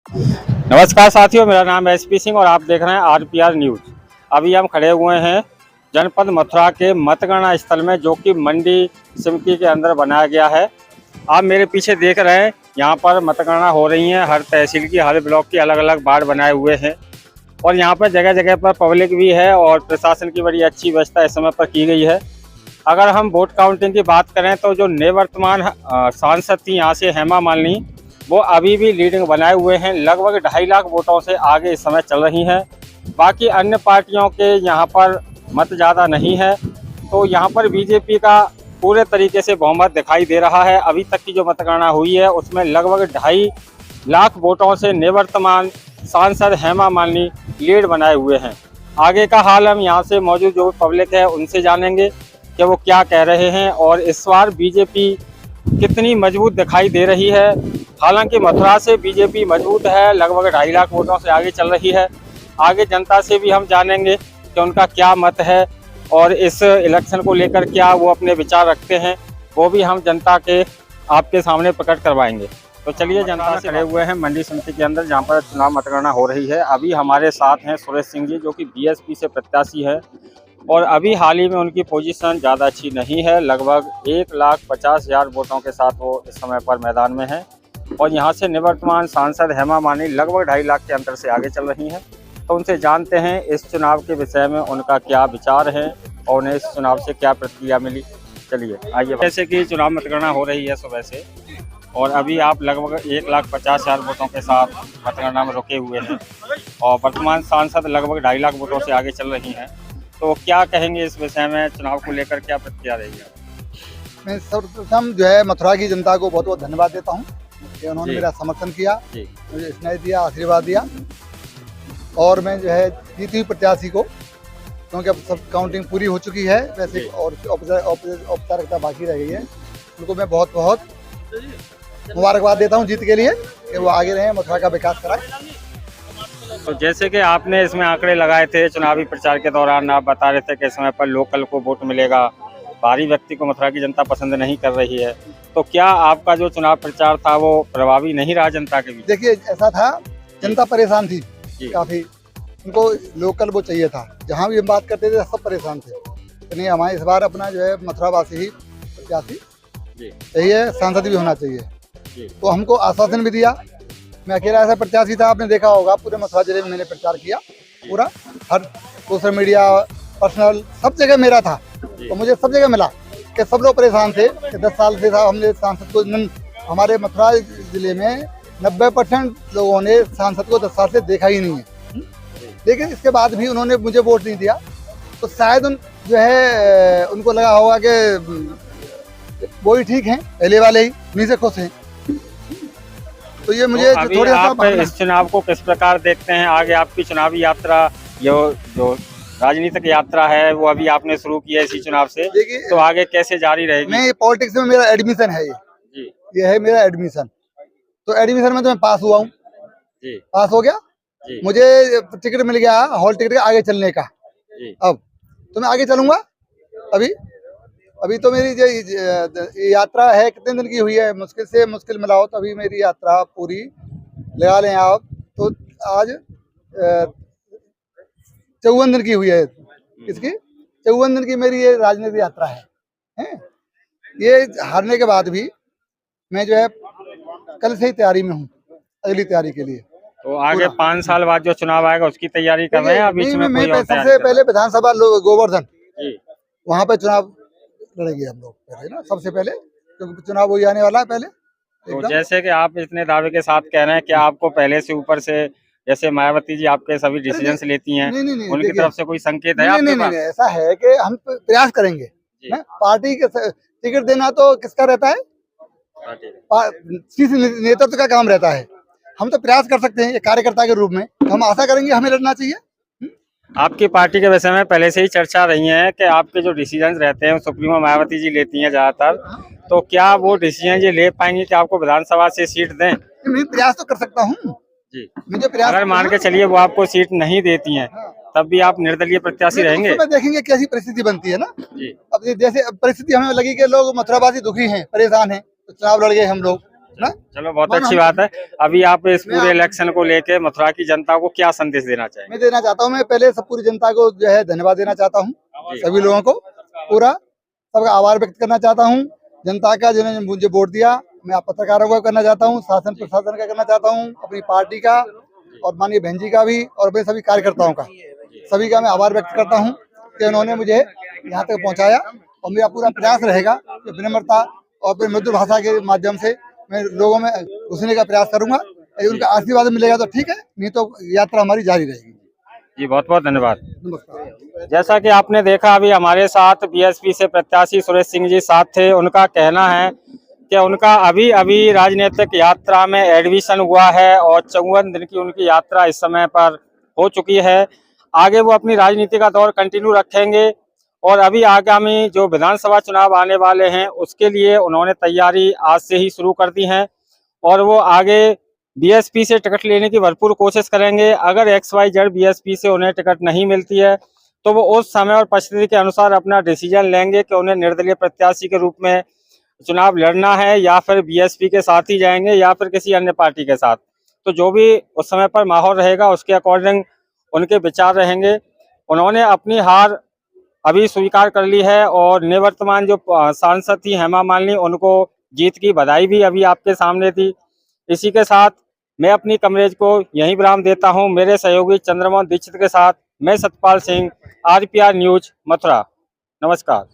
नमस्कार साथियों, मेरा नाम है एसपी सिंह और आप देख रहे हैं आरपीआर न्यूज। अभी हम खड़े हुए हैं जनपद मथुरा के मतगणना स्थल में, जो कि मंडी समिति के अंदर बनाया गया है। आप मेरे पीछे देख रहे हैं, यहाँ पर मतगणना हो रही है। हर तहसील की, हर ब्लॉक की अलग अलग वार्ड बनाए हुए हैं और यहाँ पर जगह जगह पर पब्लिक भी है और प्रशासन की बड़ी अच्छी व्यवस्था इस समय पर की गई है। अगर हम वोट काउंटिंग की बात करें तो जो निवर्तमान सांसद थी यहाँ से, हेमा मालिनी, वो अभी भी लीडिंग बनाए हुए हैं। लगभग 2.5 लाख वोटों से आगे इस समय चल रही हैं। बाकी अन्य पार्टियों के यहाँ पर मत ज़्यादा नहीं है, तो यहाँ पर बीजेपी का पूरे तरीके से बहुमत दिखाई दे रहा है। अभी तक की जो मतगणना हुई है उसमें लगभग 2.5 लाख वोटों से निवर्तमान सांसद हेमा मालिनी लीड बनाए हुए हैं। आगे का हाल हम यहाँ से मौजूद जो पब्लिक है उनसे जानेंगे कि वो क्या कह रहे हैं और इस बार बीजेपी कितनी मजबूत दिखाई दे रही है। हालांकि मथुरा से बीजेपी मजबूत है, लगभग 2.5 लाख वोटों से आगे चल रही है। आगे जनता से भी हम जानेंगे कि उनका क्या मत है और इस इलेक्शन को लेकर क्या वो अपने विचार रखते हैं, वो भी हम जनता के आपके सामने प्रकट करवाएंगे। तो चलिए, जनता से खड़े हुए हैं मंडी समिति के अंदर, जहाँ पर चुनाव मतगणना हो रही है। अभी हमारे साथ हैं सुरेश सिंह जी, जो कि बीएसपी से प्रत्याशी है और अभी हाल ही में उनकी पोजीशन ज़्यादा अच्छी नहीं है। लगभग 1,50,000 वोटों के साथ वो इस समय पर मैदान में है और यहाँ से निवर्तमान सांसद हेमा मालिनी लगभग 2.5 लाख के अंतर से आगे चल रही हैं। तो उनसे जानते हैं इस चुनाव के विषय में उनका क्या विचार है और उन्हें इस चुनाव से क्या प्रतिक्रिया मिली। चलिए आइए। जैसे कि चुनाव मतगणना हो रही है सुबह से और अभी आप लगभग 1,50,000 वोटों के साथ मतगणना में रुके हुए हैं और वर्तमान सांसद लगभग 2.5 लाख वोटों से आगे चल रही हैं, तो क्या कहेंगे इस विषय में, चुनाव को लेकर क्या प्रतिक्रिया रहेगी? मैं सर्वप्रथम जो है मथुरा की जनता को बहुत बहुत धन्यवाद देता हूँ कि उन्होंने मेरा समर्थन किया, मुझे स्नेह दिया, आशीर्वाद दिया। और मैं जो है जीती हुई प्रत्याशी को, क्योंकि अब सब काउंटिंग पूरी हो चुकी है वैसे और औपचारिकता बाकी रह गई है, उनको मैं बहुत बहुत मुबारकबाद देता हूँ जीत के लिए कि वो आगे रहें, मथुरा का विकास कराएं। तो जैसे कि आपने इसमें आंकड़े लगाए थे चुनावी प्रचार के दौरान, आप बता रहे थे कि इस समय पर लोकल को वोट मिलेगा, बाहरी व्यक्ति को मथुरा की जनता पसंद नहीं कर रही है, तो क्या आपका जो चुनाव प्रचार था वो प्रभावी नहीं रहा जनता के बीच? देखिए, ऐसा था, जनता परेशान थी काफी, उनको लोकल वो चाहिए था। जहाँ भी हम बात करते थे सब परेशान थे। तो नहीं, हमारे इस बार अपना जो है मथुरा वासी ही प्रत्याशी चाहिए, सांसद भी होना चाहिए। तो हमको आश्वासन भी दिया। मैं अकेला ऐसा प्रत्याशी था, आपने देखा होगा पूरे मथुरा जिले में मैंने प्रचार किया, पूरा हर सोशल मीडिया, पर्सनल, सब जगह मेरा था। तो मुझे सब जगह मिला कि सब लोग परेशान थे कि 10 साल से हमने सांसद को, हमारे मथुरा जिले में 90% लोगों ने सांसद को 10 साल से देखा ही नहीं है। लेकिन इसके बाद भी उन्होंने मुझे वोट नहीं दिया, तो शायद जो है उनको लगा होगा कि वो ही ठीक हैं, पहले वाले ही, उन्हीं से खुश हैं। तो ये मुझे तो थोड़ी आप इस चुनाव को किस प्रकार देखते हैं? आगे आपकी चुनावी यात्रा, जो राजनीतिक यात्रा है वो अभी आपने शुरू की है इसी चुनाव से, तो आगे कैसे जारी रहेगी? मैं पॉलिटिक्स में मेरा एडमिशन है, ये है मेरा एडमिशन। तो एडमिशन में तो मैं पास हुआ हूँ, पास हो गया, मुझे टिकट मिल गया हॉल टिकट आगे चलने का। अब तो मैं आगे चलूंगा। अभी तो मेरी जो यात्रा है कितने दिन की हुई है, मुश्किल से मुश्किल मिलाओ तो अभी मेरी यात्रा पूरी लगा लें आप, तो आज 54 दिन की हुई है। इसकी 54 दिन की मेरी ये राजनीतिक यात्रा है। ये हारने के बाद भी मैं जो है कल से ही तैयारी में हूँ, अगली तैयारी के लिए। तो आगे 5 साल बाद जो चुनाव आएगा उसकी तैयारी कर रहे हैं? अभी सबसे पहले विधानसभा गोवर्धन, वहाँ पे चुनाव लड़ेंगे हम लोग, है ना, सबसे पहले, क्योंकि चुनाव वही आने वाला है पहले। तो जैसे कि आप इतने दावे के साथ कह रहे हैं कि आपको पहले से ऊपर से, जैसे मायावती जी आपके सभी डिसीजंस लेती हैं, उनकी तरफ से कोई संकेत है आपके पास? नहीं, ऐसा है कि हम प्रयास करेंगे। पार्टी के टिकट देना तो किसका रहता है, नेतृत्व का काम रहता है। हम तो प्रयास कर सकते हैं एक कार्यकर्ता के रूप में, हम आशा करेंगे हमें लड़ना चाहिए। आपकी पार्टी के विषय में पहले से ही चर्चा रही है कि आपके जो डिसीजन रहते हैं सुप्रीमो मायावती जी लेती हैं ज्यादातर, तो क्या वो डिसीजन ये ले पाएंगे कि आपको विधानसभा से सीट दें? मैं प्रयास तो कर सकता हूँ जी। मुझे प्रयास, अगर मान के चलिए वो आपको सीट नहीं देती हैं, तब भी आप निर्दलीय प्रत्याशी रहेंगे? तो देखेंगे कैसी परिस्थिति बनती है ना जी। अब जैसे परिस्थिति हमें लगी कि लोग मथुरावासी दुखी हैं, परेशान हैं, तो चुनाव लड़ गए हम लोग, ना। चलो बहुत अच्छी बात है। अभी आप इस पूरे इलेक्शन को लेके मथुरा की जनता को क्या संदेश देना चाहेंगे? मैं देना चाहता हूँ, मैं पहले सब पूरी जनता को जो है धन्यवाद देना चाहता हूँ, सभी लोगों को पूरा सबका आभार व्यक्त करना चाहता हूँ। जनता का जिन्होंने मुझे वोट दिया, मैं आप पत्रकारों का करना चाहता हूँ, शासन प्रशासन का करना चाहता हूँ, अपनी पार्टी का और माननीय बहन जी का भी, और मैं सभी कार्यकर्ताओं का, सभी का मैं आभार व्यक्त करता हूँ कि उन्होंने मुझे यहाँ तक पहुँचाया। और मेरा पूरा प्रयास रहेगा कि विनम्रता और अपनी मधुर भाषा के माध्यम से मैं लोगों में घुसने का प्रयास करूंगा। यदि उनका आशीर्वाद मिलेगा तो ठीक है, नहीं तो यात्रा हमारी जारी रहेगी। जी बहुत बहुत धन्यवाद। नमस्कार। जैसा कि आपने देखा, अभी हमारे साथ बीएसपी से प्रत्याशी सुरेश सिंह जी साथ थे। उनका कहना है कि उनका अभी अभी राजनीतिक यात्रा में एडमिशन हुआ है और 54 दिन की उनकी यात्रा इस समय पर हो चुकी है। आगे वो अपनी राजनीति का दौर कंटिन्यू रखेंगे और अभी आगामी जो विधानसभा चुनाव आने वाले हैं उसके लिए उन्होंने तैयारी आज से ही शुरू कर दी है और वो आगे बीएसपी से टिकट लेने की भरपूर कोशिश करेंगे। अगर XYZ बीएसपी से उन्हें टिकट नहीं मिलती है तो वो उस समय और परिस्थिति के अनुसार अपना डिसीजन लेंगे कि उन्हें निर्दलीय प्रत्याशी के रूप में चुनाव लड़ना है या फिर बीएसपी के साथ ही जाएंगे या फिर किसी अन्य पार्टी के साथ। तो जो भी उस समय पर माहौल रहेगा उसके अकॉर्डिंग उनके विचार रहेंगे। उन्होंने अपनी हार अभी स्वीकार कर ली है और निवर्तमान जो सांसद थी हेमा मालिनी, उनको जीत की बधाई भी अभी आपके सामने थी। इसी के साथ मैं अपनी कवरेज को यहीं विराम देता हूं। मेरे सहयोगी चंद्रमोहन दीक्षित के साथ मैं सतपाल सिंह, RPR न्यूज, मथुरा। नमस्कार।